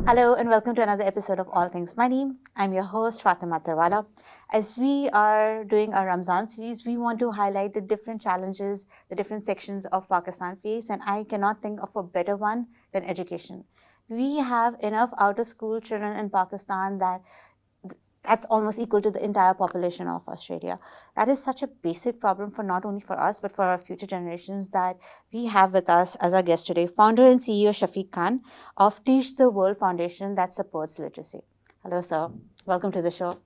Hello and welcome to another episode of All Things Money. I'm your host Fatima Attarwala. As we are doing our Ramazan series, we want to highlight the different challenges the different sections of Pakistan face, and I cannot think of a better one than education. We have enough out-of-school children in Pakistan that's almost equal to the entire population of Australia. That is such a basic problem for not only for us, but for our future generations that we have with us as our guest today, founder and CEO Shafiq Khan of Teach the World Foundation that supports literacy. Hello, sir. Welcome to the show.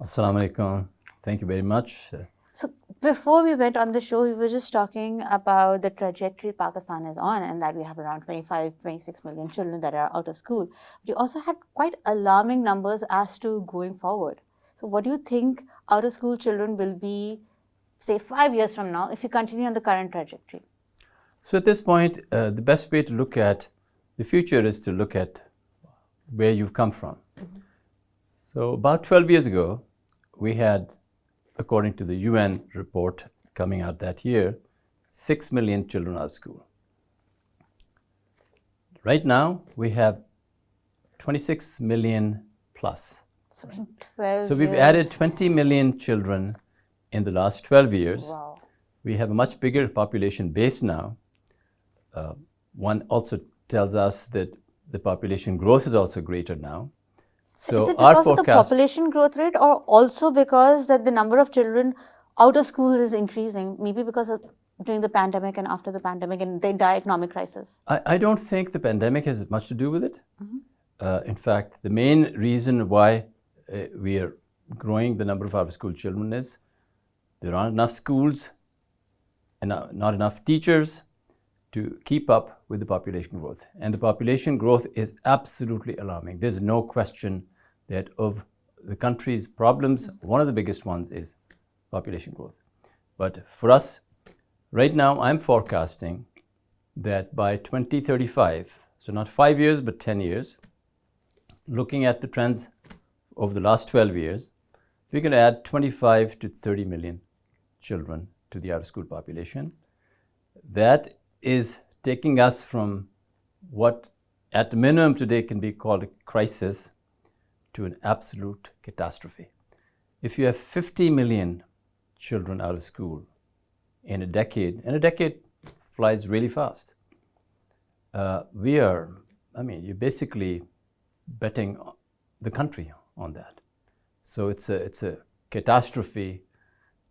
Assalamu alaikum. Thank you very much. So before we went on the show, we were just talking about the trajectory Pakistan is on and that we have around 25, 26 million children that are out of school. We also had quite alarming numbers as to going forward. So what do you think out of school children will be, say, 5 years from now if you continue on the current trajectory? So at this point, the best way to look at the future is to look at where you've come from. Mm-hmm. So about 12 years ago, we had, according to the UN report coming out that year, 6 million children out of school. Right now, we have 26 million plus. So in 12 So we've added 20 million children in the last 12 years. Wow. We have a much bigger population base now. One also tells us that the population growth is also greater now. So is it because of the population growth rate or also because that the number of children out of school is increasing, maybe because of during the pandemic and after the pandemic and the entire economic crisis? I don't think the pandemic has much to do with it. Mm-hmm. In fact, the main reason why we are growing the number of out of school children is there aren't enough schools and not enough teachers to keep up with the population growth. And the population growth is absolutely alarming. There's no question that of the country's problems, one of the biggest ones is population growth. But for us, right now, I'm forecasting that by 2035, so not 5 years, but 10 years, looking at the trends over the last 12 years, we're going to add 25 to 30 million children to the out-of-school population. That is taking us from what at minimum today can be called a crisis to an absolute catastrophe. If you have 50 million children out of school in a decade, and a decade flies really fast, you're basically betting the country on that. So it's a catastrophe,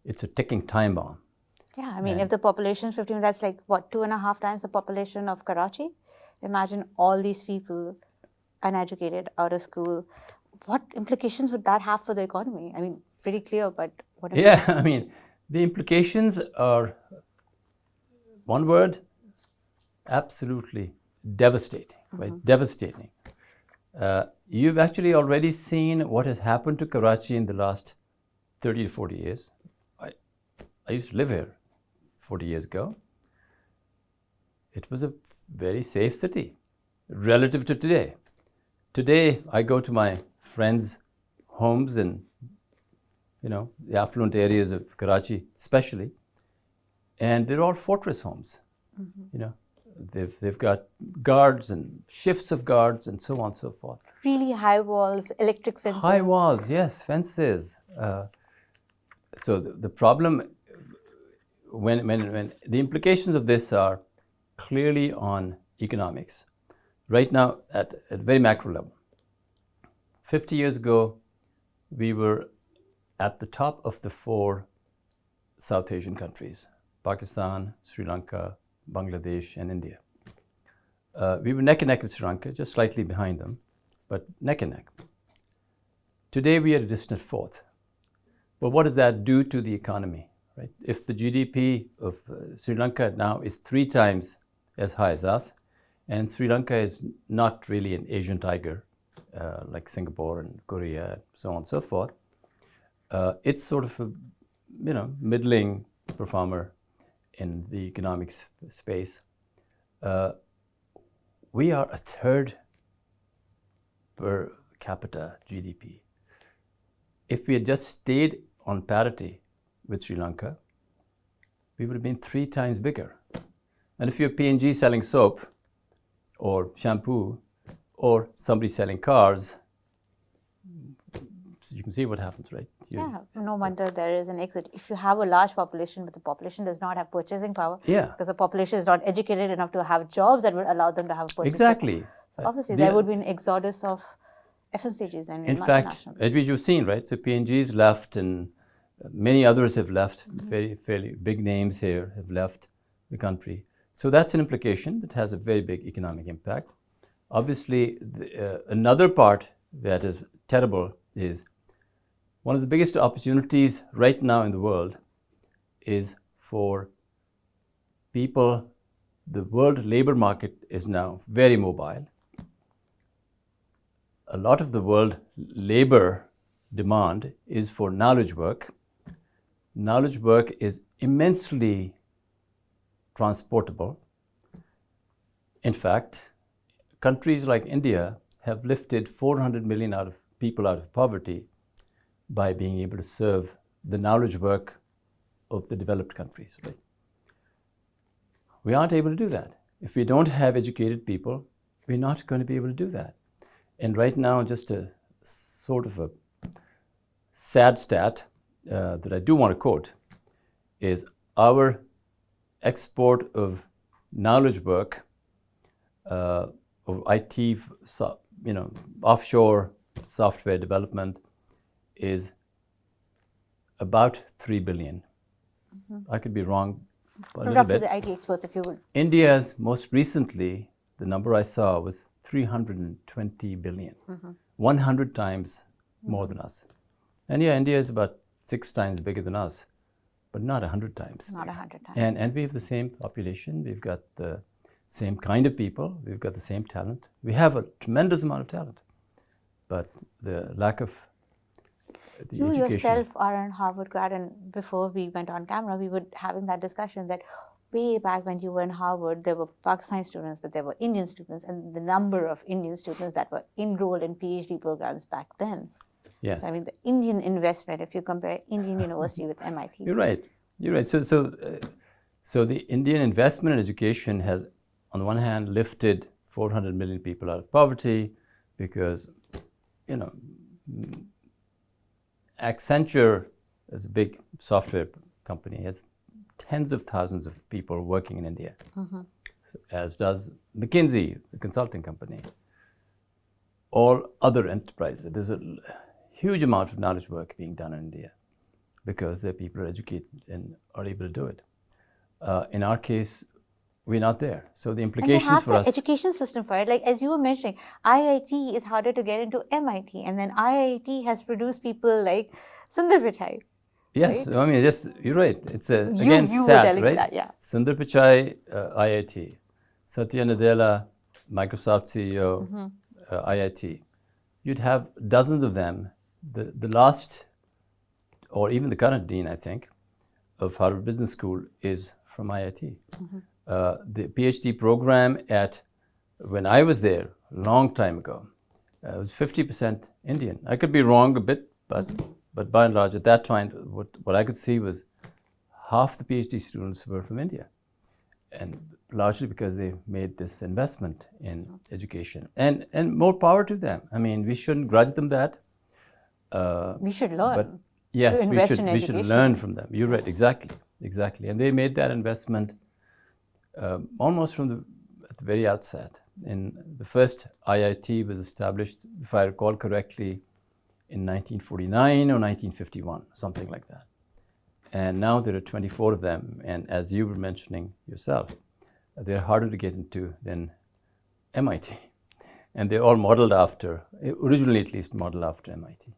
it's a ticking time bomb. Yeah, I mean, if the population is 15, that's like, what, 2.5 times the population of Karachi? Imagine all these people uneducated, out of school. What implications would that have for the economy? I mean, pretty clear, but what? Yeah, I mean, the implications are, one word, absolutely devastating, right? Mm-hmm. Devastating. You've actually already seen what has happened to Karachi in the last 30 to 40 years. I used to live here 40 years ago. It was a very safe city relative to today. Today, I go to my friends' homes in, the affluent areas of Karachi especially, and they're all fortress homes. Mm-hmm. They've got guards and shifts of guards and so on and so forth. Really high walls, electric fences. High walls, yes, fences. So the problem, when the implications of this are clearly on economics. Right now, at a very macro level, 50 years ago, we were at the top of the 4 South Asian countries, Pakistan, Sri Lanka, Bangladesh, and India. We were neck and neck with Sri Lanka, just slightly behind them, but neck and neck. Today, we are a distant 4th. But what does that do to the economy? Right? If the GDP of Sri Lanka now is 3 times as high as us, and Sri Lanka is not really an Asian tiger like Singapore and Korea, so on and so forth, it's sort of a middling performer in the economic space. We are a 3rd per capita GDP. If we had just stayed on parity with Sri Lanka, we would have been 3 times bigger. And if you're P&G selling soap or shampoo or somebody selling cars. So you can see what happens, right? Yeah, no wonder there is an exit. If you have a large population, but the population does not have purchasing power, because the population is not educated enough to have jobs that would allow them to have purchasing Exactly. power. So obviously, there would be an exodus of FMCGs and in fact, as you've seen, right? So P&G's left, and many others have left. Fairly big names here have left the country. So that's an implication that has a very big economic impact. Obviously, another part that is terrible is one of the biggest opportunities right now in the world is for people. The world labor market is now very mobile. A lot of the world labor demand is for knowledge work. Knowledge work is immensely transportable. In fact, countries like India have lifted 400 million people out of poverty by being able to serve the knowledge work of the developed countries, right? We aren't able to do that. If we don't have educated people, we're not going to be able to do that. And right now, just a sort of a sad stat that I do want to quote is our export of knowledge work, of IT, offshore software development, is about 3 billion. I could be wrong a little bit. The IT experts, if you would. India's most recently, the number I saw was 320 billion, 100 times more than us. And yeah, India is about 6 times bigger than us, but not 100 times. Not 100 times. And we have the same population. We've got the same kind of people. We've got the same talent. We have a tremendous amount of talent, but the lack of you education. yourself are a Harvard grad, and before we went on camera, we were having that discussion that way back when you were in Harvard, there were Pakistani students, but there were Indian students, and the number of Indian students that were enrolled in PhD programs back then. Yes. So, I mean, the Indian investment, if you compare Indian University with MIT. You're right. So the Indian investment in education has, on the one hand, lifted 400 million people out of poverty, because, Accenture is a big software company, has tens of thousands of people working in India, as does McKinsey, the consulting company. All other enterprises. There's a huge amount of knowledge work being done in India because their people are educated and are able to do it. In our case, we're not there. So the implications for us... And they have the education system for it. Like, as you were mentioning, IIT is harder to get into MIT. And then IIT has produced people like Sundar Pichai. Yes, right? I mean, you're right. It's you sad, right? That, yeah. Sundar Pichai, IIT. Satya Nadella, Microsoft CEO, IIT. You'd have dozens of them. The last, or even the current dean, I think, of Harvard Business School is from IIT. The PhD program when I was there a long time ago, was 50% Indian. I could be wrong a bit, but by and large, at that time, what I could see was half the PhD students were from India, and largely because they made this investment in education. And more power to them. I mean, we shouldn't grudge them that. We should learn. But yes, we should learn from them. You're right, exactly. And they made that investment almost at the very outset. And the first IIT was established, if I recall correctly, in 1949 or 1951, something like that. And now there are 24 of them. And as you were mentioning yourself, they're harder to get into than MIT. And they're all modeled after, originally at least modeled after MIT.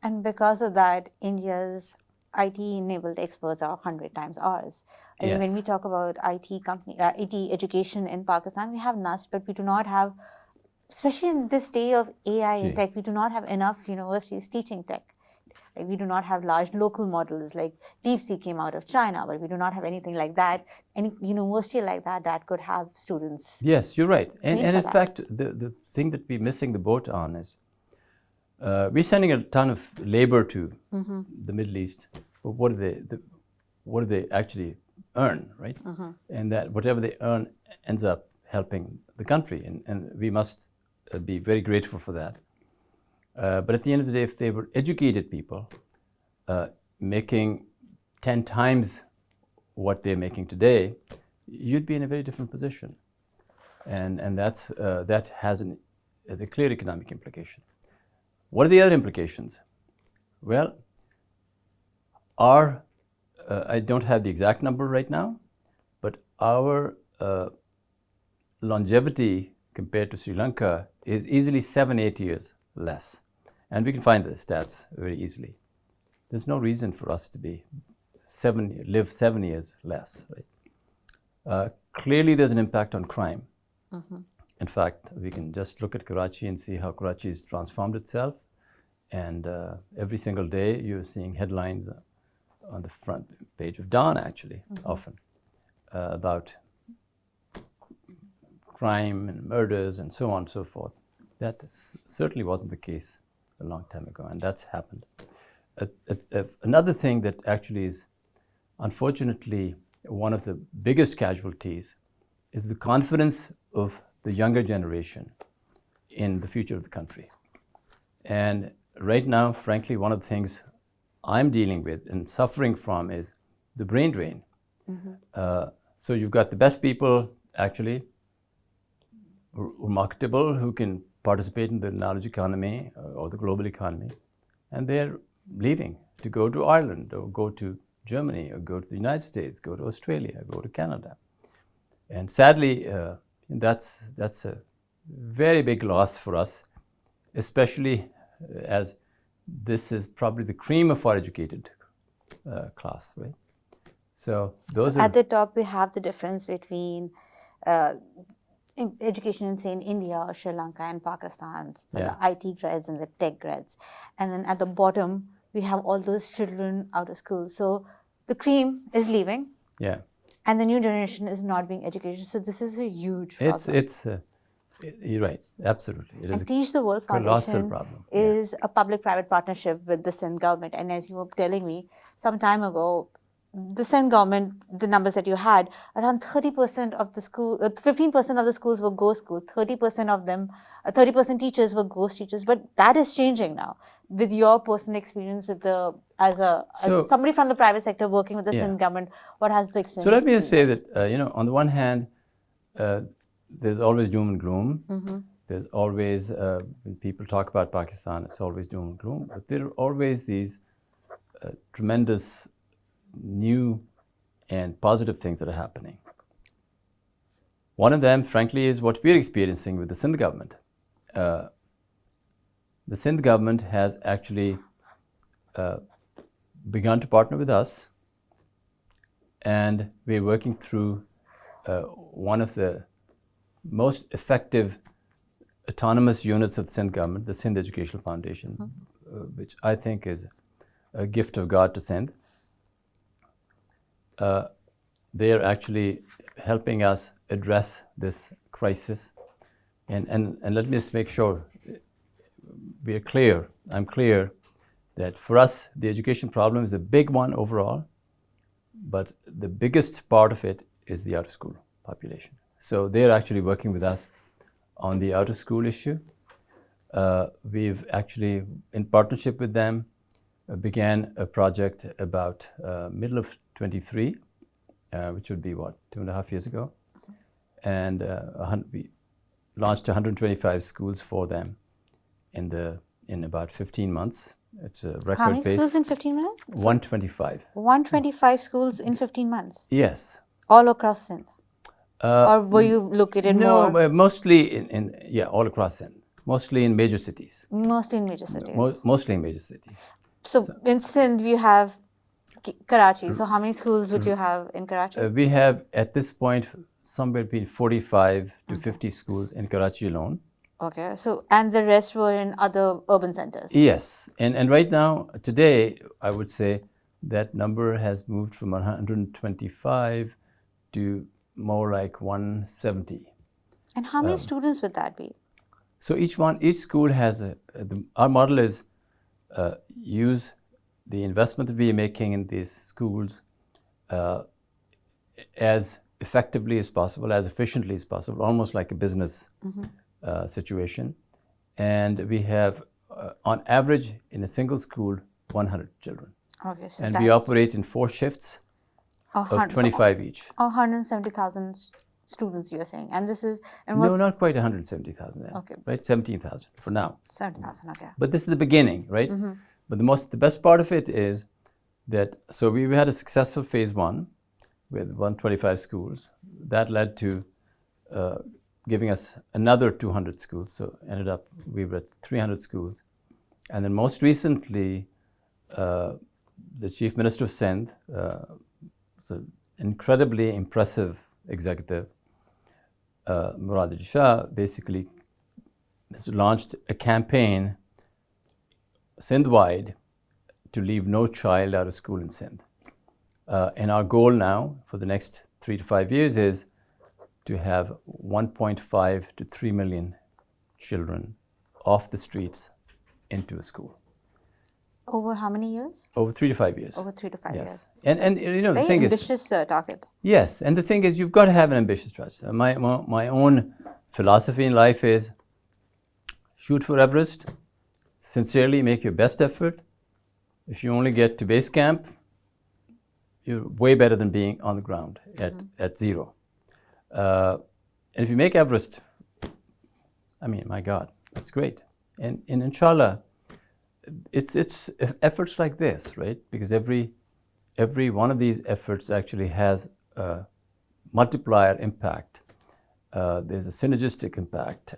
And because of that, India's IT-enabled experts are 100 times ours. I mean, when we talk about IT education in Pakistan, we have NUST, but we do not have, especially in this day of AI and tech, we do not have enough universities teaching tech. Like, we do not have large local models, like DeepSeek came out of China, but we do not have anything like that, any university like that could have students. Yes, you're right. And in fact, the thing that we're missing the boat on is, we're sending a ton of labor to the Middle East, but what do they actually earn, right? And that whatever they earn ends up helping the country, and we must be very grateful for that. But at the end of the day, if they were educated people making 10 times what they're making today, you'd be in a very different position. And that has a clear economic implication. What are the other implications? Well, I don't have the exact number right now, but our longevity compared to Sri Lanka is easily 7-8 years less. And we can find the stats very easily. There's no reason for us to live 7 years less. Right? Clearly, there's an impact on crime. In fact, we can just look at Karachi and see how Karachi has transformed itself. And every single day, you're seeing headlines on the front page of Dawn, actually, often, about crime and murders and so on and so forth. That certainly wasn't the case a long time ago, and that's happened. Another thing that actually is, unfortunately, one of the biggest casualties is the confidence of the younger generation in the future of the country. And right now, frankly, one of the things I'm dealing with and suffering from is the brain drain. So you've got the best people, actually, who are marketable, who can participate in the knowledge economy or the global economy, and they're leaving to go to Ireland or go to Germany or go to the United States, go to Australia, go to Canada. And sadly, that's a very big loss for us, especially as this is probably the cream of our educated class, right? So those are... At the top, we have the difference between education in, say, in India or Sri Lanka and Pakistan for the IT grads and the tech grads. And then at the bottom, we have all those children out of school. So the cream is leaving. Yeah. And the new generation is not being educated. So this is a huge problem. You're right, absolutely. It is and Teach the World Foundation problem. is a public-private partnership with the Sindh government. And as you were telling me, some time ago, the Sindh government, the numbers that you had, around 30% of the school, 15% of the schools were ghost schools, 30% of them, 30% teachers were ghost teachers. But that is changing now. With your personal experience with as somebody from the private sector working with the Sindh government, what has the experience? So let me just say that, on the one hand, there's always doom and gloom. There's always, when people talk about Pakistan, it's always doom and gloom. But there are always these tremendous new and positive things that are happening. One of them, frankly, is what we're experiencing with the Sindh government. The Sindh government has actually begun to partner with us, and we're working through one of the most effective autonomous units of the Sindh government, the Sindh Educational Foundation, which I think is a gift of God to Sindh. They are actually helping us address this crisis. And let me just make sure we are clear. I'm clear that for us, the education problem is a big one overall, but the biggest part of it is the out-of-school population. So they're actually working with us on the out-of-school issue. We've actually, in partnership with them, began a project about middle of 23, which would be 2.5 years ago, and we launched 125 schools for them in about 15 months. It's a record pace. How many schools in 15 months? 125. 125 schools in 15 months? Yes. All across Sindh? Or were you located more? No, mostly all across Sindh. Mostly in major cities. Mostly in major cities. Mostly in major cities. So in Sindh, you have Karachi. So how many schools would you have in Karachi? We have, at this point, somewhere between 45 to 50 schools in Karachi alone. Okay. So, and the rest were in other urban centers? Yes. And right now, today, I would say that number has moved from 125 to more like 170. And how many students would that be? So each school has our model is use the investment that we are making in these schools as effectively as possible, as efficiently as possible, almost like a business, situation. And we have, on average, in a single school, 100 children. Okay, so And we operate in 4 shifts of 25 each. 170,000 students, you're saying. And this is... And No, not quite 170,000. Okay. Right, 17,000 for now. 70,000, okay. But this is the beginning, right? But the best part of it is that, so we had a successful phase 1 with 125 schools. That led to giving us another 200 schools. So ended up, we were at 300 schools. And then most recently, the Chief Minister of Sindh, was an incredibly impressive executive, Murad Shah, basically has launched a campaign Sindh-wide to leave no child out of school in Sindh. And our goal now for the next 3 to 5 years is to have 1.5 to 3 million children off the streets into a school. Over how many years? Over 3 to 5 years. Over 3 to 5 years. Yes. And you know, the Very thing ambitious target. Yes, and the thing is, you've got to have an ambitious strategy. My own philosophy in life is shoot for Everest, sincerely make your best effort. If you only get to base camp, you're way better than being on the ground at zero. And if you make Everest, I mean, my God, that's great. And inshallah, it's efforts like this, right? Because every one of these efforts actually has a multiplier impact. There's a synergistic impact.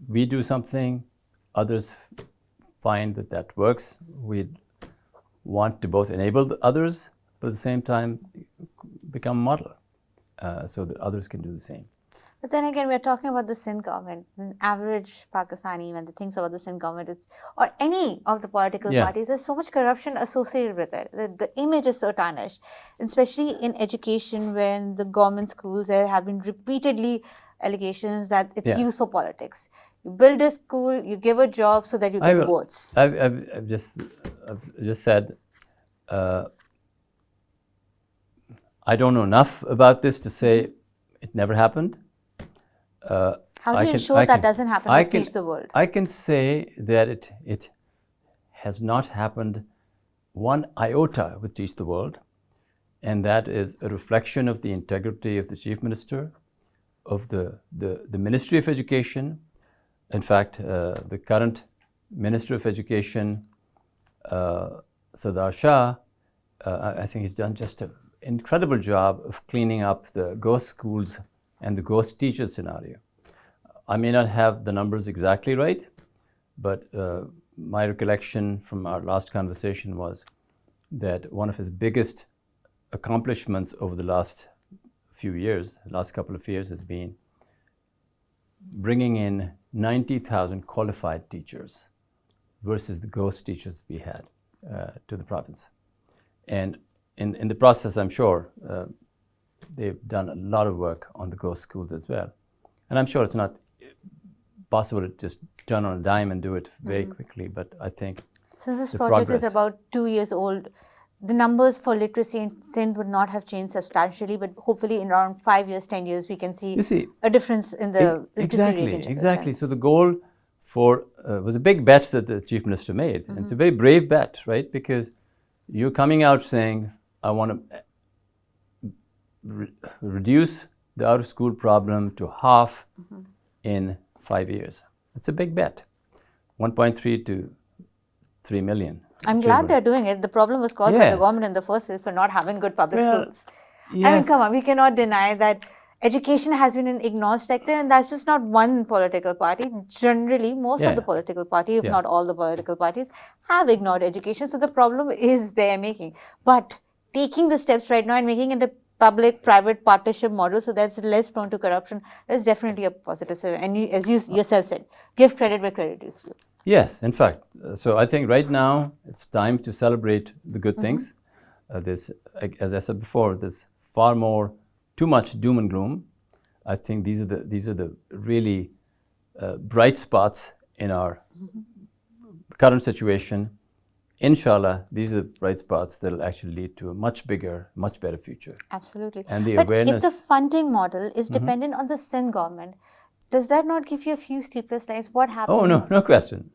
We do something, others find that works. We want to both enable the others, but at the same time become a model so that others can do the same. But then again, we're talking about the Sindh government. An average Pakistani, when they thinks about the Sindh government, or any of the political parties, there's so much corruption associated with it. The image is so tarnished, especially in education, when the government schools, there have been repeatedly allegations that it's used for politics. You build a school, you give a job so that you get votes. I've just said, I don't know enough about this to say it never happened. How do you ensure that doesn't happen with Teach the World? I can say that it has not happened one iota with Teach the World, and that is a reflection of the integrity of the Chief Minister, of the Ministry of Education. In fact, the current Minister of Education, Sardar Shah, I think he's done just an incredible job of cleaning up the ghost schools and the ghost teacher scenario. I may not have the numbers exactly right, but my recollection from our last conversation was that one of his biggest accomplishments over the last few years, last couple of years, has been bringing in 90,000 qualified teachers versus the ghost teachers we had to the province. And in the process, I'm sure, they've done a lot of work on the ghost schools as well. And I'm sure it's not possible to just turn on a dime and do it very quickly, but I think since this project is about 2 years old, the numbers for literacy in Sindh would not have changed substantially, but hopefully in around 5 years, 10 years, we can see a difference in the literacy rate. Exactly. So the goal was a big bet that the Chief Minister made. And it's a very brave bet, right? Because you're coming out saying, I want to reduce the out-of-school problem to half in 5 years. It's a big bet. 1.3 to 3 million. I'm glad they're doing it. The problem was caused by the government in the first place for not having good public schools. I mean, come on, we cannot deny that education has been an ignored sector, and that's just not one political party. Generally, most of the political parties, if not all the political parties, have ignored education. So the problem is they're making. But taking the steps right now and making it a public-private partnership model so that's less prone to corruption, that's definitely a positive. And as you yourself said, give credit where credit is due. Yes, in fact. So I think right now it's time to celebrate the good things. There's, as I said before, there's far more, too much doom and gloom. I think these are the really bright spots in our current situation. Inshallah, these are the bright spots that will actually lead to a much bigger, much better future. Absolutely. And the but awareness. If the funding model is dependent on the Sindh government, Does that not give you a few sleepless nights? What happens? Oh, no question.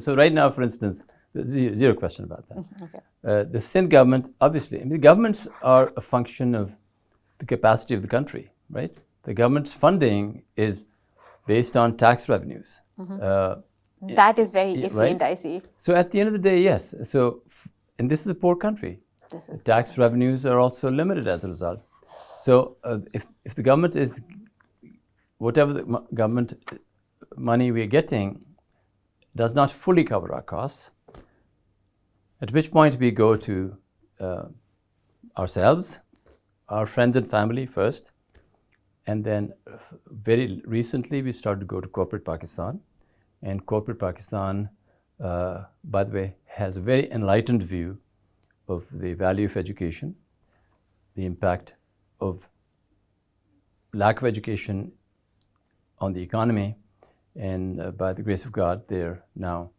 So right now, for instance, there's zero question about that. Okay. The Sindh government, obviously, I mean, governments are a function of the capacity of the country, right? The government's funding is based on tax revenues. That is very iffy right? and dicey. So at the end of the day, yes. So, and this is a poor country. This is Tax revenues are also limited as a result. So if the government is, whatever the government money we're getting does not fully cover our costs, at which point we go to ourselves, our friends and family first, and then very recently we started to go to corporate Pakistan. And corporate Pakistan, by the way, has a very enlightened view of the value of education, the impact of lack of education on the economy, and by the grace of God, they're now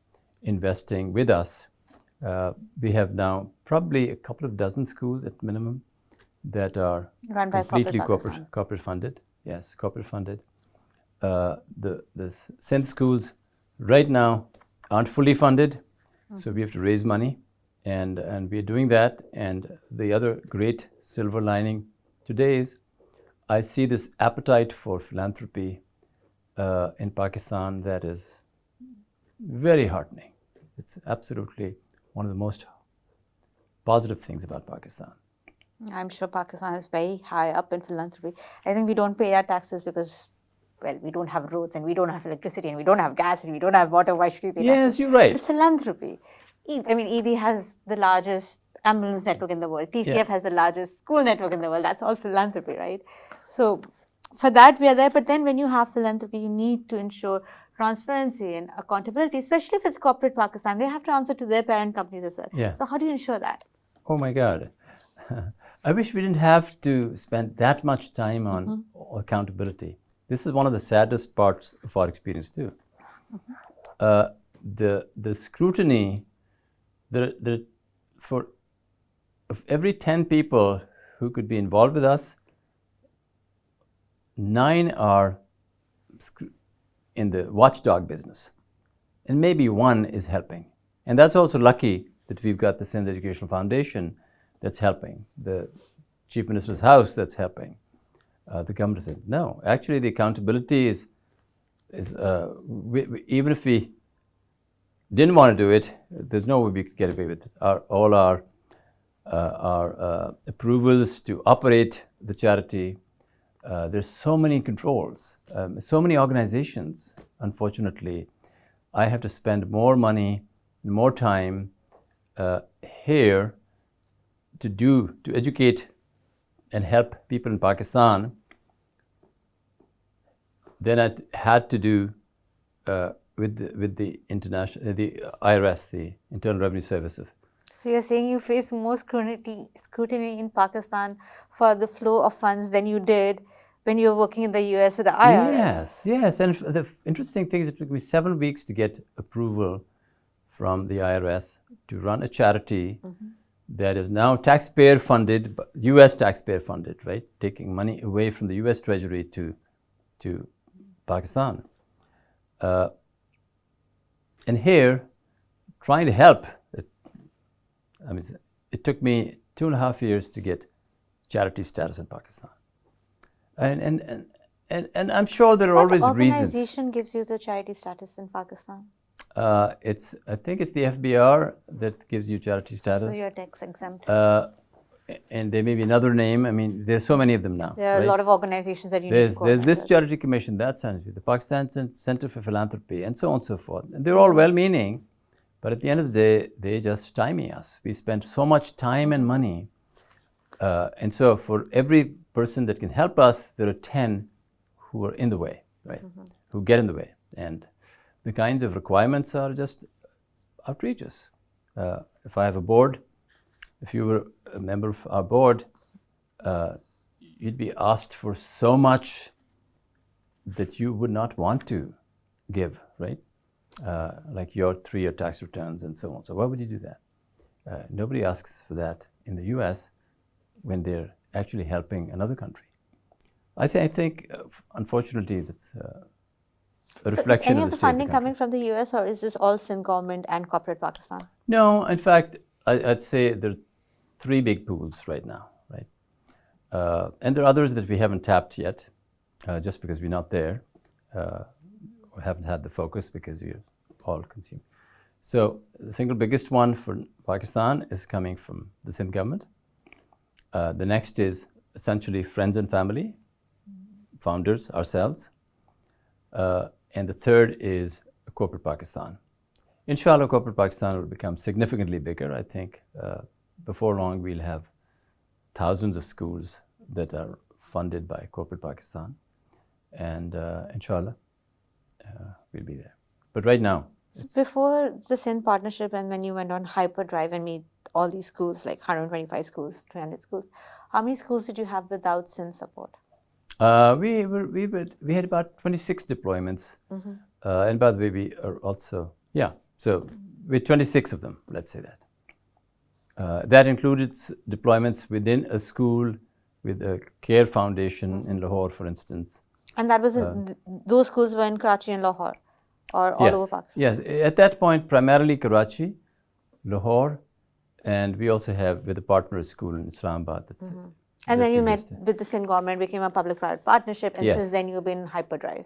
investing with us. We have now probably a couple of dozen schools at minimum that are run by completely Pakistan. corporate funded. Yes, corporate funded. The Sindh schools right now aren't fully funded, so we have to raise money, and we're doing that. And the other great silver lining today is I see this appetite for philanthropy in Pakistan that is very heartening. It's absolutely one of the most positive things about Pakistan. I'm sure Pakistan is very high up in philanthropy. I think we don't pay our taxes because, well, we don't have roads and we don't have electricity and we don't have gas and we don't have water. Why should we pay taxes? Yes, you're right. But philanthropy. I mean, ED has the largest ambulance network in the world. TCF has the largest school network in the world. That's all philanthropy, right? So for that, we are there. But then when you have philanthropy, you need to ensure transparency and accountability, especially if it's corporate Pakistan. They have to answer to their parent companies as well. Yeah. So how do you ensure that? Oh my God. I wish we didn't have to spend that much time on accountability. This is one of the saddest parts of our experience too. The scrutiny, for of every 10 people who could be involved with us, 9 are in the watchdog business, and maybe 1 is helping. And that's also lucky that we've got the Sindh Educational Foundation that's helping, the Chief Minister's House that's helping. The government said, no, actually the accountability is even if we didn't want to do it, there's no way we could get away with it. All our approvals to operate the charity, there's so many controls, so many organizations. Unfortunately, I have to spend more money, more time here to educate and help people in Pakistan than I had to do with the IRS, the Internal Revenue Service. So you're saying you face more scrutiny in Pakistan for the flow of funds than you did when you were working in the US with the IRS? Yes. And the interesting thing is it took me 7 weeks to get approval from the IRS to run a charity that is now taxpayer funded, US taxpayer funded, right? Taking money away from the US Treasury to Pakistan. And here, trying to help, it took me 2.5 years to get charity status in Pakistan. And I'm sure there are always reasons. What organization gives you the charity status in Pakistan? I think it's the FBR that gives you charity status. So you're tax exempt. And there may be another name. I mean, there's so many of them now. There are a lot of organizations that you need to There's this charity commission, that charity, the Pakistan Center for Philanthropy, and so on and so forth. And they're all well-meaning, but at the end of the day, they just stymie us. We spend so much time and money. And so for every person that can help us, there are 10 who are in the way, right? Who get in the way. And the kinds of requirements are just outrageous. If I have a board, if you were a member of our board, you'd be asked for so much that you would not want to give, right? Like your 3-year tax returns and so on. So why would you do that? Nobody asks for that in the US when they're actually helping another country. I think unfortunately, a So is reflection any of of the the state of funding the country. coming from the US, or is this all Sindh government and corporate Pakistan? No, in fact, I'd say there are three big pools right now, right? And there are others that we haven't tapped yet, just because we're not there. We haven't had the focus because we're all consumed. So the single biggest one for Pakistan is coming from the Sindh government. The next is essentially friends and family, founders, ourselves. And the third is corporate Pakistan. Inshallah, corporate Pakistan will become significantly bigger. I think before long we'll have thousands of schools that are funded by corporate Pakistan. And inshallah, we'll be there. But right now, So before the Sindh partnership and when you went on hyperdrive and made all these schools, like 125 schools, 300 schools, how many schools did you have without Sindh support? we had about 26 deployments. And by the way, we are also, so with 26 of them, let's say that. That included deployments within a school with a care foundation in Lahore, for instance. And that was those schools were in Karachi and Lahore, or all over Pakistan? Yes, at that point, primarily Karachi, Lahore, and we also have with a partner school in Islamabad. And then you met with the Sindh government, became a public-private partnership, and Yes. since then you've been in hyperdrive.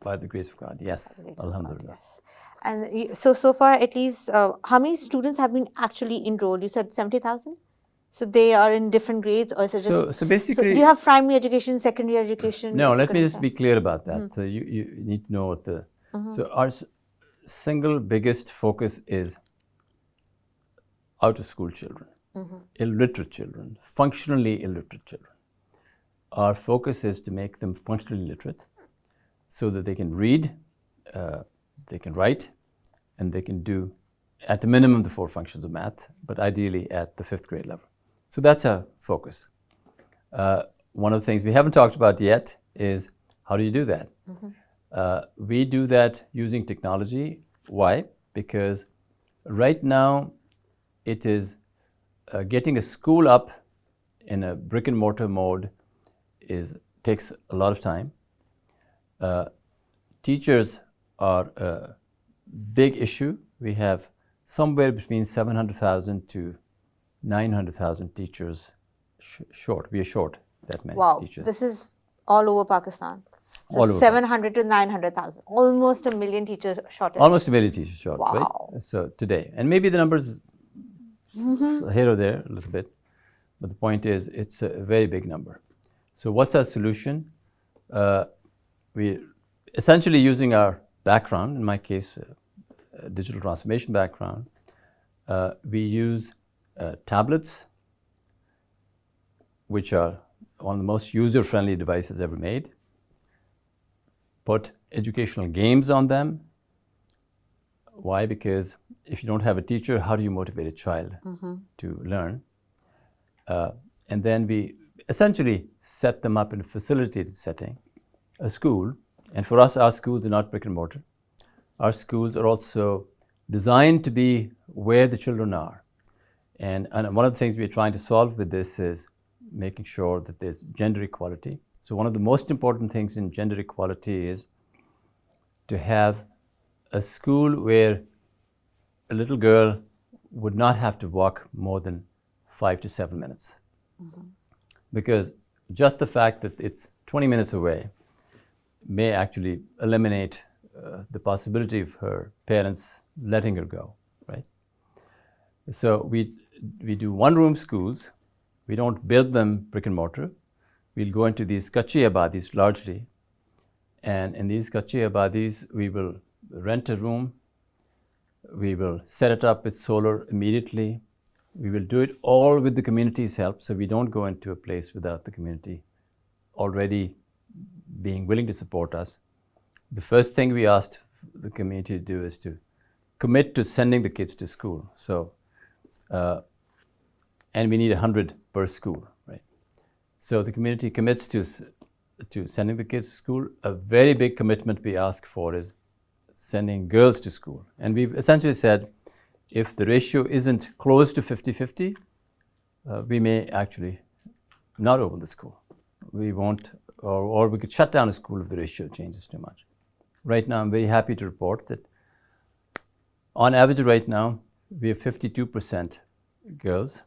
By the grace of God, yes. Alhamdulillah. Yes. And so far, at least, how many students have been actually enrolled? You said 70,000? So they are in different grades, or is it just... So basically... do you have primary education, secondary education? No, let me just be clear about that. So you need to know what the... So our single biggest focus is out-of-school children, illiterate children, functionally illiterate children. Our focus is to make them functionally literate so that they can read, they can write, and they can do, at the minimum, the 4 functions of math, but ideally at the 5th grade level. So that's our focus. One of the things we haven't talked about yet is how do you do that? We do that using technology. Why? Because right now it is getting a school up in a brick and mortar mode takes a lot of time. Teachers are a big issue. We have somewhere between 700,000 to 900,000 teachers short. We are short that many teachers. This is all over Pakistan. So All over 700 to 900,000, almost a million teachers shortage. Almost a million teachers short, Wow. right? So today, and maybe the numbers here or there a little bit, but the point is it's a very big number. So what's our solution? We're essentially using our background, in my case, a digital transformation background. We use tablets, which are one of the most user-friendly devices ever made. Put educational games on them. Why? Because if you don't have a teacher, how do you motivate a child to learn? And then we essentially set them up in a facilitated setting, a school. And for us, our schools are not brick and mortar. Our schools are also designed to be where the children are. And one of the things we're trying to solve with this is making sure that there's gender equality. So one of the most important things in gender equality is to have a school where a little girl would not have to walk more than 5 to 7 minutes. Because just the fact that it's 20 minutes away may actually eliminate the possibility of her parents letting her go, right? So we do one-room schools. We don't build them brick and mortar. We'll go into these kachi abadis largely. And in these kachi abadis, we will rent a room. We will set it up with solar immediately. We will do it all with the community's help, so we don't go into a place without the community already being willing to support us. The first thing we asked the community to do is to commit to sending the kids to school. So, and we need 100 per school, right? So the community commits to sending the kids to school. A very big commitment we ask for is sending girls to school. And we've essentially said, if the ratio isn't close to 50-50, we may actually not open the school. We won't, or we could shut down a school if the ratio changes too much. right now I'm very happy to report that on average right now we have 52% girls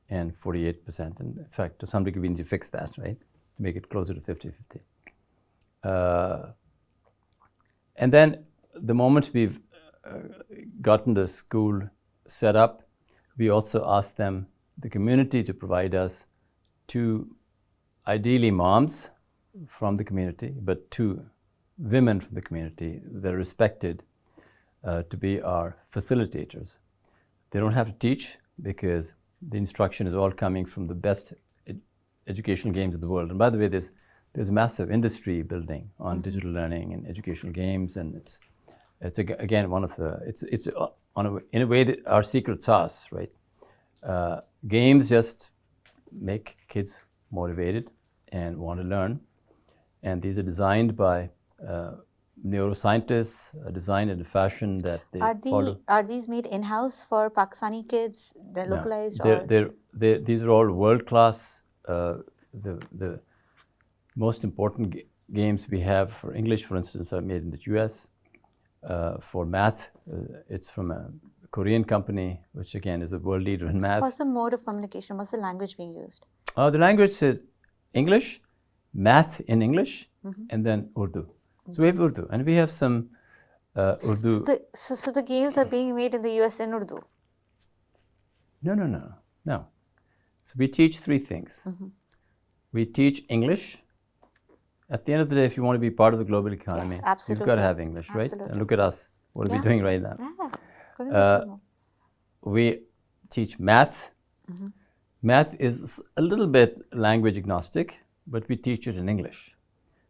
and 48%. And in fact, to some degree we need to fix that, right? To make it closer to 50-50. And then the moment we've gotten the school set up, we also asked them, the community, to provide us 2, ideally moms from the community, but 2 women from the community that are respected to be our facilitators. They don't have to teach because the instruction is all coming from the best educational games in the world. And by the way, there's a massive industry building on digital learning and educational games, and it's again one of the it's in a way that our secret sauce, right? Games just make kids motivated and want to learn, and these are designed by neuroscientists, designed in a fashion that they follow. Are these made in-house for Pakistani kids? They're localized, these are all world-class. The most important games we have for English, for instance, are made in the US. For math, it's from a Korean company, which again is a world leader in math. What's the mode of communication? What's the language being used? The language is English, math in English, and then Urdu. So we have Urdu, and we have some Urdu. So the games are being made in the US in Urdu? No. So we teach 3 things. We teach English. At the end of the day, if you want to be part of the global economy, you've got to have English, right? And look at us. What are we doing right now? We teach math. Math is a little bit language agnostic, but we teach it in English.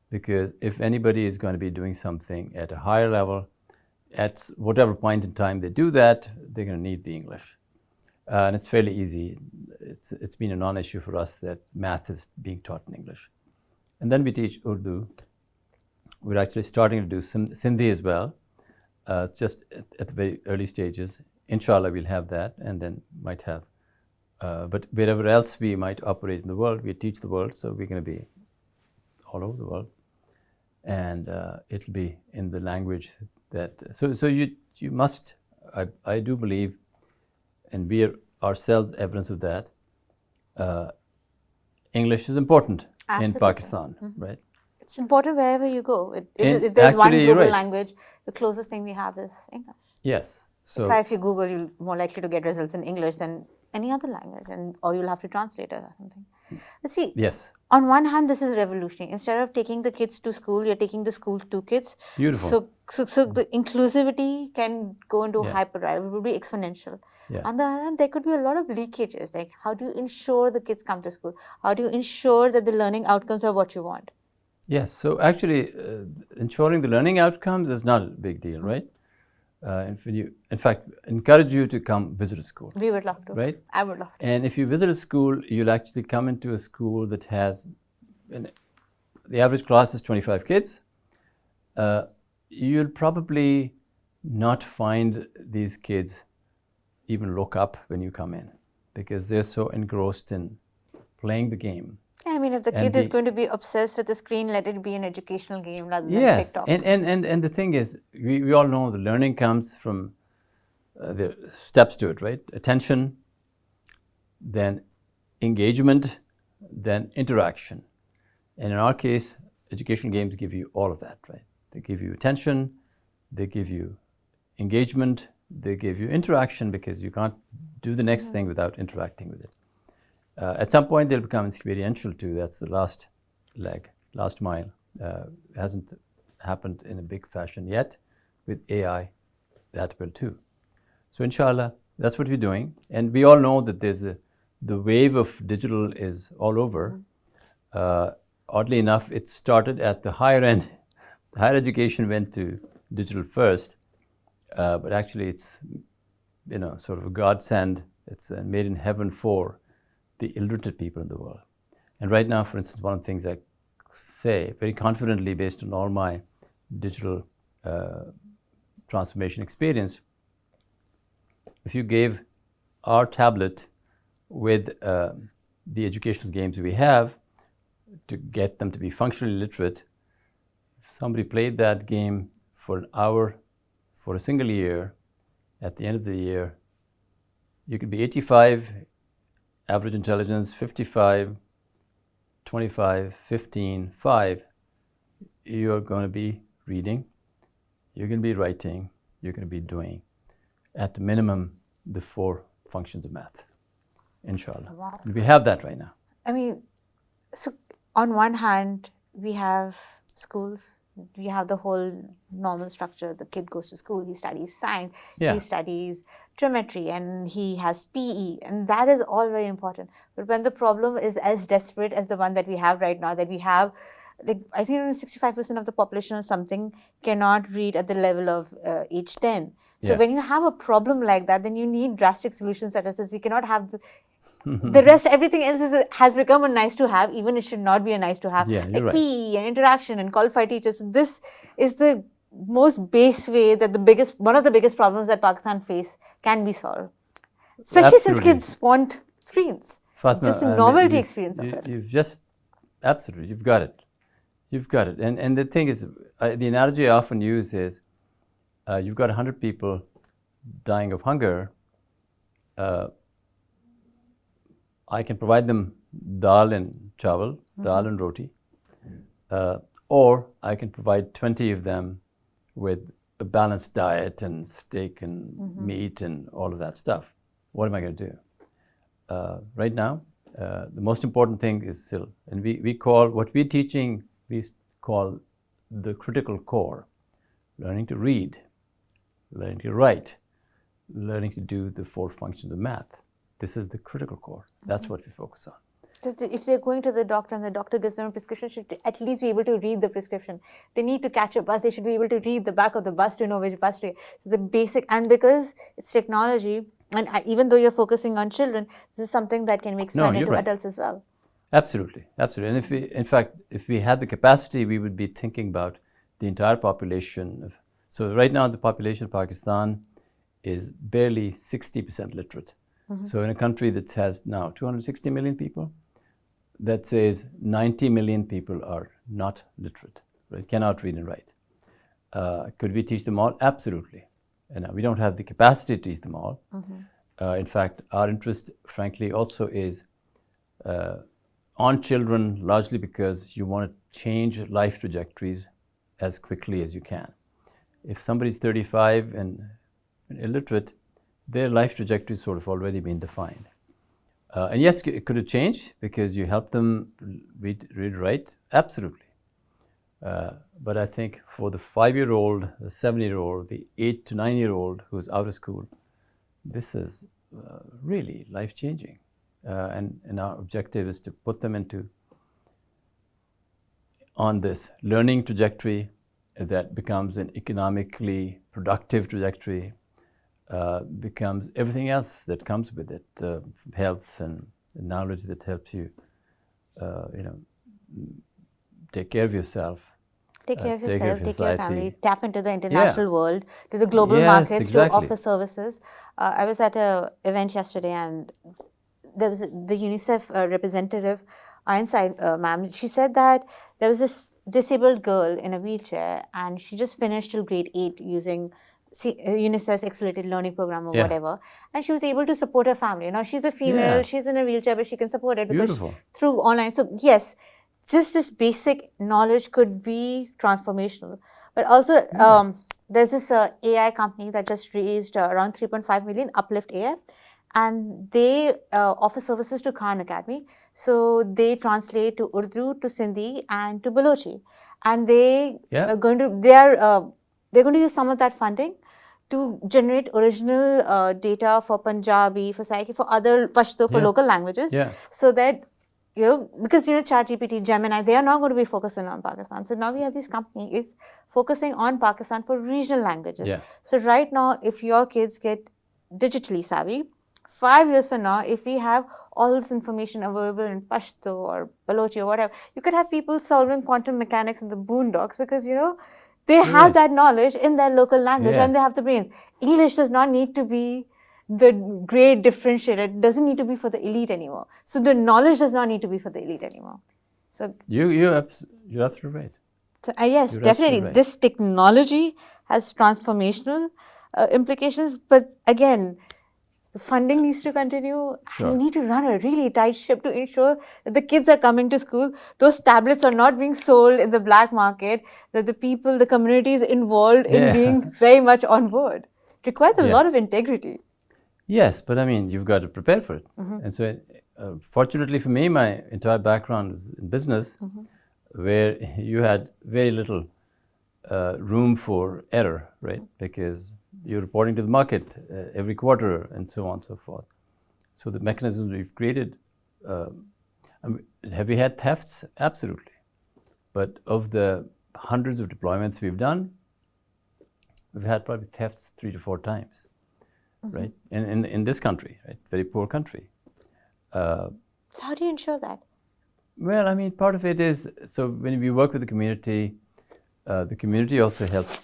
Because if anybody is going to be doing something at a higher level, at whatever point in time they do that, they're going to need the English. And it's fairly easy. It's been a non-issue for us that math is being taught in English. And then we teach Urdu. We're actually starting to do Sindhi as well, just at the very early stages. Inshallah, we'll have that, and then might have. But wherever else we might operate in the world, we teach the world, so we're going to be all over the world. And it'll be in the language that... So you must, I do believe, and we are ourselves evidence of that, English is important in Pakistan, right? It's important wherever you go. If there's one global language, the closest thing we have is English. Yes. So that's why if you Google, you're more likely to get results in English than any other language, or you'll have to translate it or something. But see, yes. On one hand, this is revolutionary. Instead of taking the kids to school, you're taking the school to kids. Beautiful. So the inclusivity can go into hyperdrive. It will be exponential. Yeah. On the other hand, there could be a lot of leakages. Like, how do you ensure the kids come to school? How do you ensure that the learning outcomes are what you want? Yes. So actually, ensuring the learning outcomes is not a big deal, right? In fact, encourage you to come visit a school. We would love to. Right? I would love to. And if you visit a school, you'll actually come into a school that has, the average class is 25 kids. You'll probably not find these kids even look up when you come in, because they're so engrossed in playing the game. I mean, if the kid is going to be obsessed with the screen, let it be an educational game rather than TikTok. And the thing is, we all know the learning comes from the steps to it, right? Attention, then engagement, then interaction. And in our case, educational games give you all of that, right? They give you attention, they give you engagement, they give you interaction, because you can't do the next thing without interacting with it. At some point, they'll become experiential too. That's the last leg, last mile. Hasn't happened in a big fashion yet. With AI, that will too. So inshallah, that's what we're doing. And we all know that there's the wave of digital is all over. Oddly enough, it started at the higher end. Higher education went to digital first, but actually it's, sort of a godsend. It's made in heaven for the illiterate people in the world. And right now, for instance, one of the things I say very confidently based on all my digital transformation experience, if you gave our tablet with the educational games we have to get them to be functionally literate, if somebody played that game for an hour for a single year, at the end of the year, you could be 85, average intelligence 55, 25, 15, 5. You're going to be reading, you're going to be writing, you're going to be doing, at minimum, the 4 functions of math, inshallah. Wow. We have that right now. I mean, so on one hand, we have schools, we have the whole normal structure. The kid goes to school, he studies science, Yeah. he studies geometry, and he has PE, and that is all very important. But when the problem is as desperate as the one that we have right now, that we have, like, I think around 65% of the population or something cannot read at the level of age 10. So Yeah. when you have a problem like that, then you need drastic solutions such as this. We cannot have the rest, everything else has become a nice to have, even it should not be a nice to have. Yeah, you're like right. PE and interaction and qualified teachers. So this is the most base way that one of the biggest problems that Pakistan face can be solved. Especially since Absolutely. kids want screens. Fatima, Just the I mean, novelty experience of it. You've just, absolutely, you've got it. You've got it. And the thing is, the analogy I often use is, you've got 100 people dying of hunger. I can provide them dal and chawal, dal and roti, or I can provide 20 of them with a balanced diet and steak and meat and all of that stuff. What am I going to do? Right now, the most important thing is still, and we call, what we're teaching, we call the critical core. Learning to read, learning to write, learning to do the 4 functions of math. This is the critical core. That's what we focus on. If they're going to the doctor and the doctor gives them a prescription, should at least be able to read the prescription. They need to catch a bus, they should be able to read the back of the bus to know which bus to. So the basic, and because it's technology, and even though you're focusing on children, this is something that can be expanded to right. adults as well. Absolutely, absolutely. And in fact, if we had the capacity, we would be thinking about the entire population. So right now, the population of Pakistan is barely 60% literate. So in a country that has now 260 million people, that says 90 million people are not literate, right? Cannot read and write. Could we teach them all? Absolutely. And we don't have the capacity to teach them all. In fact, our interest, frankly, also is on children, largely because you want to change life trajectories as quickly as you can. If somebody's 35 and illiterate, their life trajectory is sort of already been defined. And yes, could it change because you help them read, write? Absolutely. But I think for the 5-year-old, the 7-year-old, the 8 to 9-year-old who's out of school, this is really life-changing. And our objective is to put them on this learning trajectory that becomes an economically productive trajectory, becomes everything else that comes with it, health and knowledge that helps you, take care of yourself. Take care of take care yourself, of take care of society. family, tap into the international world, to the global Yes, markets, exactly. to offer services. I was at an event yesterday, and there was the UNICEF representative, Ironside ma'am. She said that there was this disabled girl in a wheelchair, and she just finished till grade 8 using UNICEF's accelerated learning program or Yeah. whatever, and she was able to support her family. Now she's a female, Yeah. she's in a wheelchair, but she can support it because Beautiful. through online. So yes, just this basic knowledge could be transformational. But also, there's this AI company that just raised around 3.5 million, Uplift AI, and they offer services to Khan Academy. So they translate to Urdu, to Sindhi, and to Balochi, and they Yeah. are going to they're going to use some of that funding to generate original data for Punjabi, for Saiki, for other Pashto, for Yeah. local languages, Yeah. so that because ChatGPT, Gemini, they are not going to be focusing on Pakistan. So now we have these companies focusing on Pakistan for regional languages. Yeah. So right now, if your kids get digitally savvy, 5 years from now, if we have all this information available in Pashto or Balochi or whatever, you could have people solving quantum mechanics in the boondocks because, they have Right. that knowledge in their local language Yeah. and they have the brains. English does not need to be the great differentiator. It doesn't need to be for the elite anymore. So the knowledge does not need to be for the elite anymore. So You're absolutely right. So, yes, You're definitely. absolutely right. This technology has transformational implications, but again, the funding needs to continue, and Sure. we need to run a really tight ship to ensure that the kids are coming to school. Those tablets are not being sold in the black market, that the people, the communities involved in Yeah. being very much on board. It requires a Yeah. lot of integrity. Yes, but I mean, you've got to prepare for it. And so, fortunately for me, my entire background is in business, where you had very little room for error, right? Because you're reporting to the market every quarter and so on and so forth. So the mechanisms we've created, have we had thefts? Absolutely. But of the hundreds of deployments we've done, we've had probably thefts 3 to 4 times, right? In this country, right? Very poor country. So, how do you ensure that? Well, I mean, part of it is, so when we work with the community also helps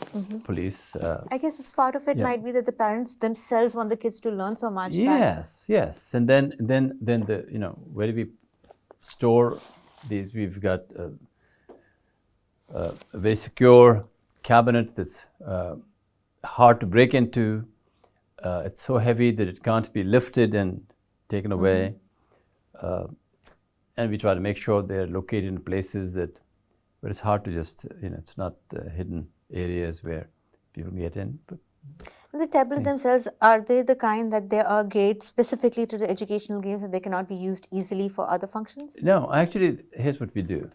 police. I guess it's part of it Yeah. might be that the parents themselves want the kids to learn so much. That Yes, and then the where do we store these? We've got a very secure cabinet that's hard to break into. It's so heavy that it can't be lifted and taken away. And we try to make sure they're located in places that where it's hard to just, it's not hidden areas where people get in. But And the tablet themselves, are they the kind that they are geared specifically to the educational games and they cannot be used easily for other functions? no, actually, here's what we do.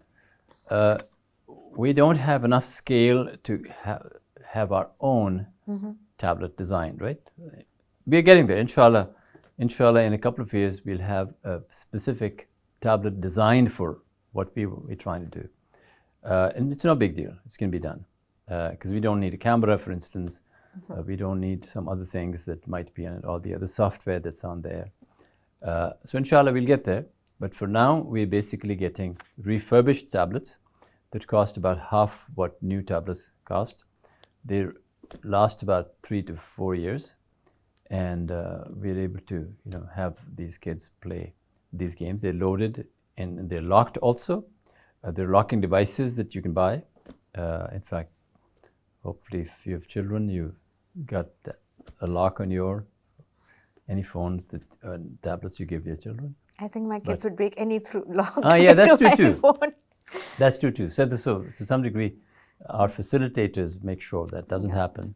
We don't have enough scale to have our own tablet designed, right? We're getting there, inshallah. Inshallah, in a couple of years, we'll have a specific tablet designed for what we're trying to do. And it's no big deal. It's going to be done. Because we don't need a camera, for instance. We don't need some other things that might be in it, all the other software that's on there. So inshallah, we'll get there. But for now, we're basically getting refurbished tablets that cost about half what new tablets cost. They last about 3 to 4 years. And we're able to, have these kids play these games. They're loaded and they're locked also. They're locking devices that you can buy. In fact, hopefully, if you have children, you've got a lock on any phones that tablets you give your children. I think my kids would break any lock. Yeah, that's into true my too. phone. That's true too. So to some degree, our facilitators make sure that doesn't happen,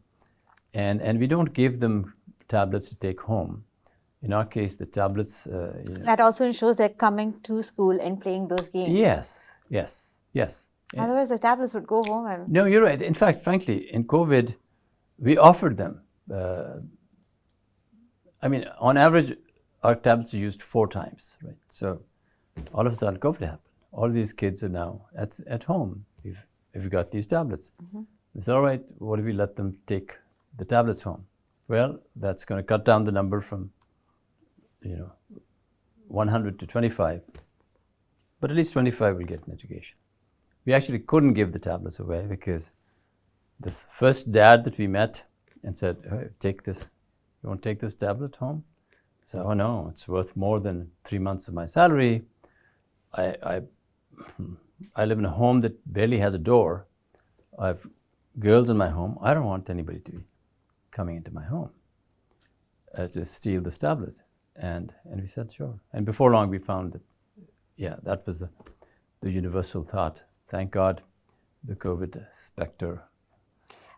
and we don't give them tablets to take home. In our case, the tablets. That also ensures they're coming to school and playing those games. Yes. Otherwise, the tablets would go home and. No, you're right. In fact, frankly, in COVID, we offered them. On average, our tablets are used 4 times, right? So, all of a sudden, COVID happened. All these kids are now at home. We've got these tablets. It's all right. What if we let them take the tablets home? Well, that's going to cut down the number from, 100 to 25. But at least 25 will get an education. We actually couldn't give the tablets away because this first dad that we met and said, hey, take this. You want to take this tablet home? I said, oh no, it's worth more than 3 months of my salary. I live in a home that barely has a door. I have girls in my home. I don't want anybody to be coming into my home to steal this tablet. And we said, sure. And before long, we found that, that was the universal thought. Thank God the COVID specter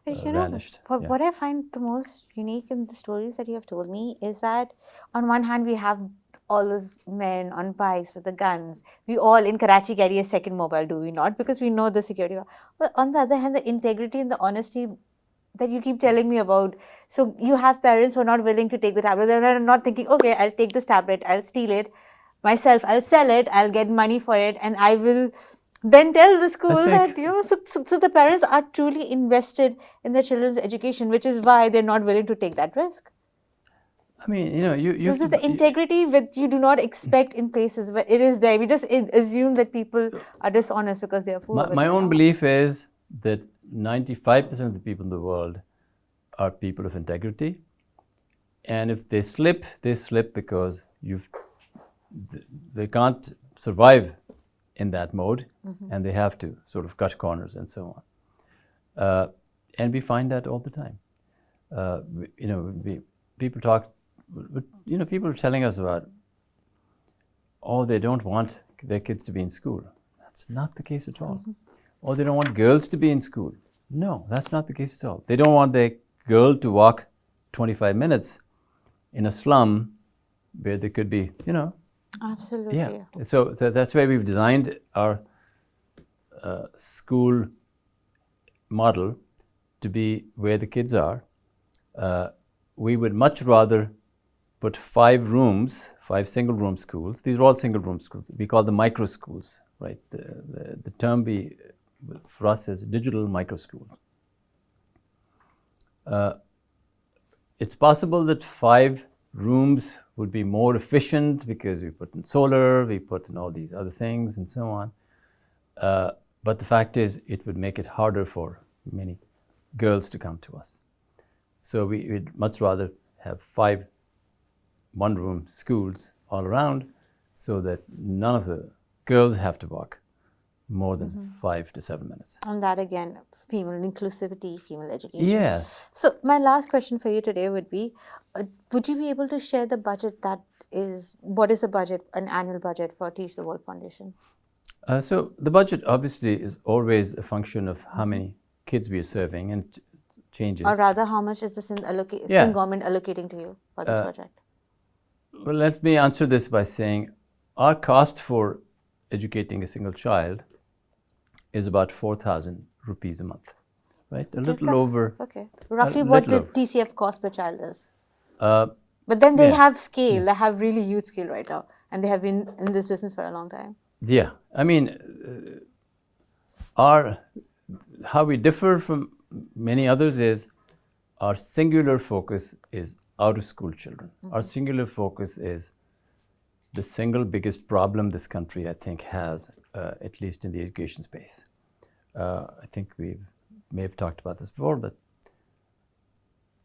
vanished. What I find the most unique in the stories that you have told me is that on one hand, we have all those men on bikes with the guns. We all in Karachi carry a second mobile, do we not? Because we know the security. But on the other hand, the integrity and the honesty that you keep telling me about. So you have parents who are not willing to take the tablet. They're not thinking, okay, I'll take this tablet, I'll steal it myself, I'll sell it, I'll get money for it, and I will then tell the school that, so the parents are truly invested in their children's education, which is why they're not willing to take that risk. I mean, you So the integrity that you do not expect in places, but it is there. We just assume that people are dishonest because they are poor. My own belief is that 95% of the people in the world are people of integrity. And if they slip because they can't survive in that mode, and they have to sort of cut corners and so on. And we find that all the time. People talk, people are telling us about, oh, they don't want their kids to be in school. That's not the case at all. Or they don't want girls to be in school. No, that's not the case at all. They don't want their girl to walk 25 minutes in a slum where they could be, Absolutely. Yeah. So that's why we've designed our school model to be where the kids are. We would much rather put 5 rooms, 5 single-room schools. These are all single-room schools. We call them micro schools, right? The term for us is digital micro schools. It's possible that 5 rooms would be more efficient because we put in solar, we put in all these other things and so on. But the fact is, it would make it harder for many girls to come to us. So we'd much rather have 5 one-room schools all around so that none of the girls have to walk more than 5 to 7 minutes. And that again, female inclusivity, female education. Yes. So my last question for you today would be, would you be able to share the budget what is the budget, an annual budget for Teach the World Foundation? So the budget obviously is always a function of how many kids we are serving and changes. Or rather, how much is the Sindh government allocating to you for this project? Well, let me answer this by saying our cost for educating a single child is about 4,000 rupees a month, right? A little over. Okay. Roughly what the TCF cost per child is. But then they have scale, they have really huge scale right now, and they have been in this business for a long time. Yeah, I mean, how we differ from many others is our singular focus is out-of-school children. Our singular focus is the single biggest problem this country, I think, has, at least in the education space. I think we may have talked about this before, but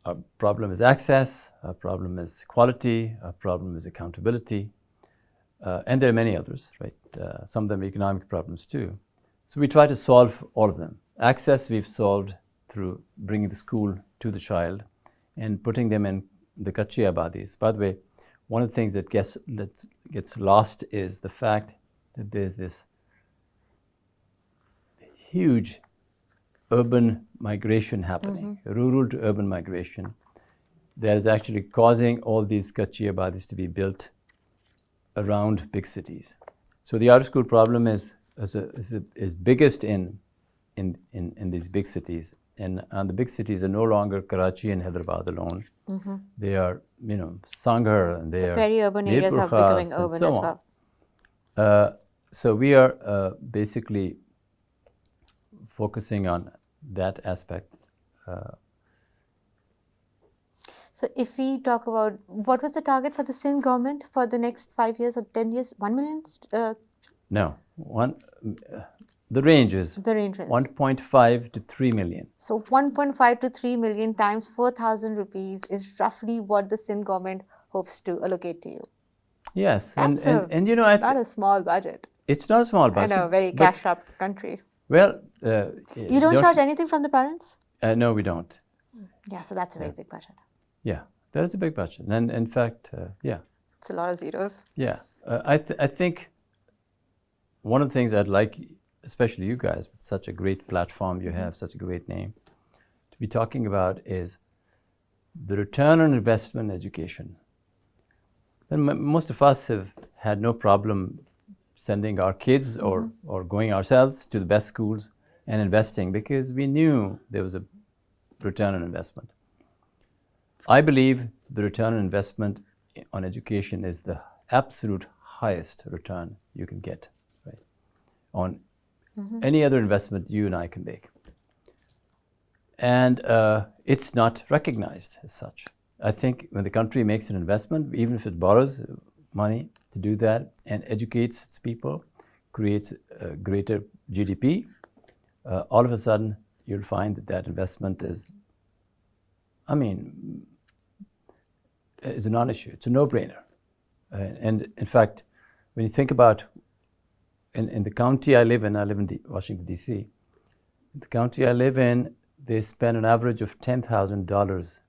our problem is access, our problem is quality, our problem is accountability, and there are many others, right? Some of them economic problems too. So we try to solve all of them. Access we've solved through bringing the school to the child and putting them in the kachi abadis. By the way, one of the things that gets lost is the fact that there's this huge urban migration happening, rural to urban migration, that is actually causing all these kachi abadis to be built around big cities. So the out-of-school problem is biggest in these big cities, and the big cities are no longer Karachi and Hyderabad alone. They are, Sanghar, and they are peri-urban areas are becoming urban so as on. well. So we are basically focusing on that aspect. So if we talk about, what was the target for the Sindh government for the next 5 years or 10 years? 1 million? No, the range is The range is 1.5 to 3 million. So 1.5 to 3 million times 4,000 rupees is roughly what the Sindh government hopes to allocate to you. Yes, That's and not a small budget. It's not a small budget. I know, very cash-strapped country. Well, You don't charge anything from the parents? No, we don't. Yeah, so that's a very big budget. Yeah, that is a big budget, and in fact, yeah. It's a lot of zeros. Yeah, I think one of the things I'd like, especially you guys, with such a great platform you have, such a great name, to be talking about is the return on investment in education. And most of us have had no problem sending our kids or going ourselves to the best schools and investing because we knew there was a return on investment. I believe the return on investment on education is the absolute highest return you can get, right, on any other investment you and I can make. And it's not recognized as such. I think when the country makes an investment, even if it borrows money to do that and educates its people, creates a greater GDP, all of a sudden you'll find that investment is a non-issue. It's a no-brainer. And in fact, when you think about in the county I live in Washington, D.C., the county I live in, they spend an average of $10,000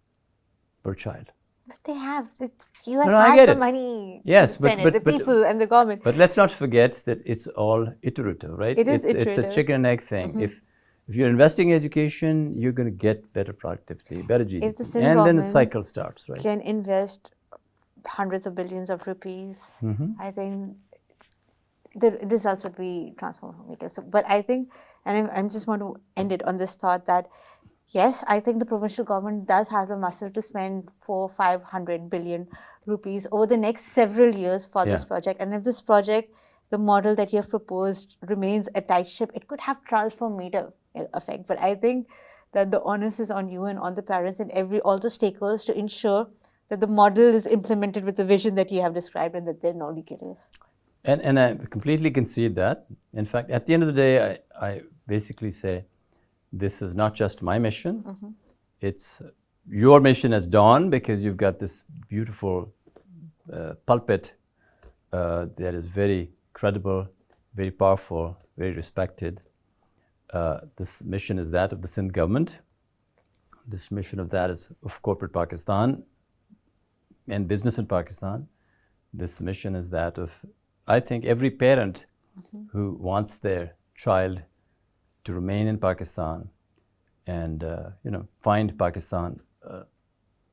per child. But they have, the US No, I has get the it. money, Yes, the Senate, the people and the government. But let's not forget that it's all iterative, right? It is It's a iterative. chicken and egg thing. If you're investing in education, you're going to get better productivity, better GDP. If the Sindh And then the government cycle starts, right? can invest hundreds of billions of rupees, I think the results would be transformative. So, but I think, and I just want to end it on this thought that, yes, I think the provincial government does have the muscle to spend 400-500 billion rupees over the next several years for this project. And if this project, the model that you have proposed, remains a tight ship, it could have transformative effect. But I think that the onus is on you and on the parents and all the stakeholders to ensure that the model is implemented with the vision that you have described and that there are no leakages. And I completely concede that. In fact, at the end of the day, I basically say, this is not just my mission. It's your mission as Dawn, because you've got this beautiful pulpit that is very credible, very powerful, very respected. This mission is that of the Sindh government. This mission of that is of corporate Pakistan and business in Pakistan. This mission is that of, I think, every parent who wants their child to remain in Pakistan and find Pakistan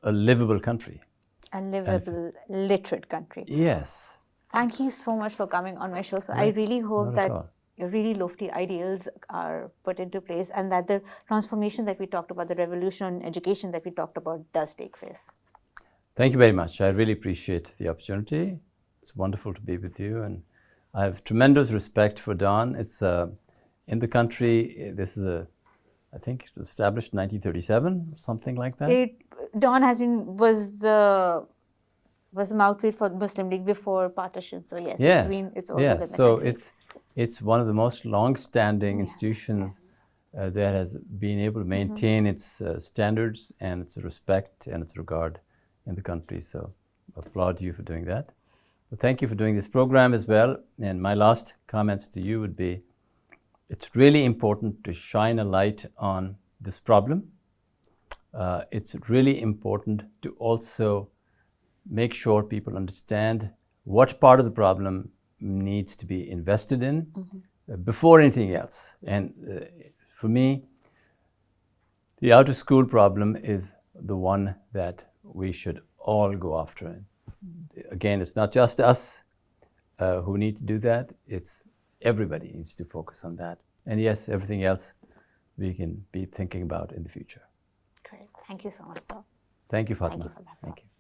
a livable country. A livable, literate country. Yes. Thank you so much for coming on my show. So I really hope that all. your really lofty ideals are put into place and that the transformation that we talked about, the revolution in education that we talked about, does take place. Thank you very much. I really appreciate the opportunity. It's wonderful to be with you, and I have tremendous respect for Dawn. It's in the country. This is I think it was established in 1937, something like that. Dawn was the mouthpiece for Muslim League before partition. So yes. It's older than the so country. it's one of the most long-standing institutions that has been able to maintain its standards and its respect and its regard in the country. So I applaud you for doing that. But thank you for doing this program as well. And my last comments to you would be, it's really important to shine a light on this problem. It's really important to also make sure people understand what part of the problem needs to be invested in before anything else. And for me, the out-of-school problem is the one that we should all go after. And again, it's not just us who need to do that. It's everybody needs to focus on that. And yes, everything else we can be thinking about in the future. Great. Thank you so much, sir. Thank you, Fatima. Thank you for that. Thank you.